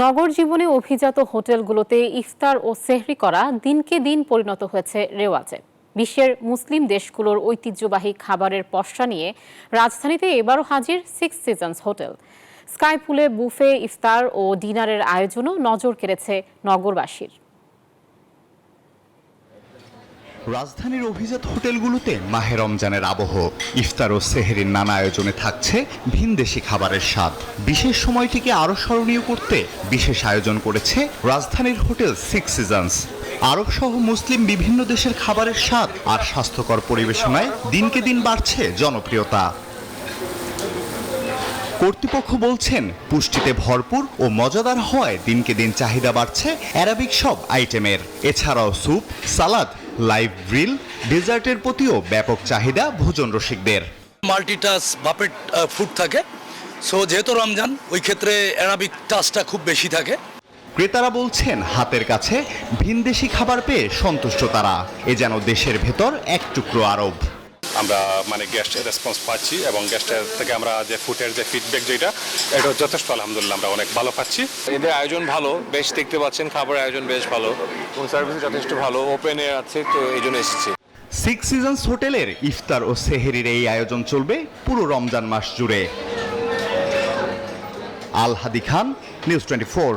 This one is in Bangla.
নগর জীবনে অভিজাত হোটেলগুলোতে ইফতার ও সেহরি করা দিনকে দিন পরিণত হয়েছে রেওয়াজে। বিশ্বের মুসলিম দেশগুলোর ঐতিহ্যবাহী খাবারের পসরা নিয়ে রাজধানীতে এবারও হাজির সিক্স সিজনস হোটেল। স্কাই পুলে বুফে ইফতার ও ডিনারের আয়োজনও নজর কেড়েছে নগরবাসীর। রাজধানীর অভিজাত হোটেলগুলোতে মাহে রমজানের আবহ। ইফতার ও সেহরির নানা আয়োজনে থাকছে ভিনদেশি খাবারের স্বাদ। বিশেষ সময়টিকে আরও স্মরণীয় করতে বিশেষ আয়োজন করেছে রাজধানীর হোটেল সিক্স সিজনস। আরব সহ মুসলিম বিভিন্ন দেশের খাবারের স্বাদ আর স্বাস্থ্যকর পরিবেশনায় দিনকে দিন বাড়ছে জনপ্রিয়তা। কর্তৃপক্ষ বলছেন, পুষ্টিতে ভরপুর ও মজাদার হওয়ায় দিনকে দিন চাহিদা বাড়ছে অ্যারাবিক সব আইটেমের। এছাড়াও স্যুপ, সালাদ, লাইভ গ্রিল, ডেজার্টের প্রতিও ব্যাপক চাহিদা ভোজন রসিকদের। মাল্টিটাস বাফেট ফুড থাকে, সো যেহেতু রমজান ওই ক্ষেত্রে অ্যারাবিক টাচটা খুব বেশি থাকে। ক্রেতারা বলছেন, হাতের কাছে ভিনদেশি খাবার পেয়ে সন্তুষ্ট তারা। এ যেন দেশের ভেতর এক টুকরো আরব। আমরা গেস্টের রেসপন্স পাচ্ছি এবং গেস্টের থেকে আমরা যে ফুডের যে ফিডব্যাক যেটা এটা যথেষ্ট, আলহামদুলিল্লাহ আমরা অনেক ভালো পাচ্ছি। এদের আয়োজন ভালো, বেশ দেখতে পাচ্ছেন, খাবারের আয়োজন বেশ ভালো এবং সার্ভিস যথেষ্ট ভালো, ওপেন এয়ার আছে, তো এই জন্য এসেছি। সিক্স সিজনস হোটেলের ইফতার ও সেহরির এই আয়োজন চলবে পুরো রমজান মাস জুড়ে। আল হাদি খান, নিউজ 24।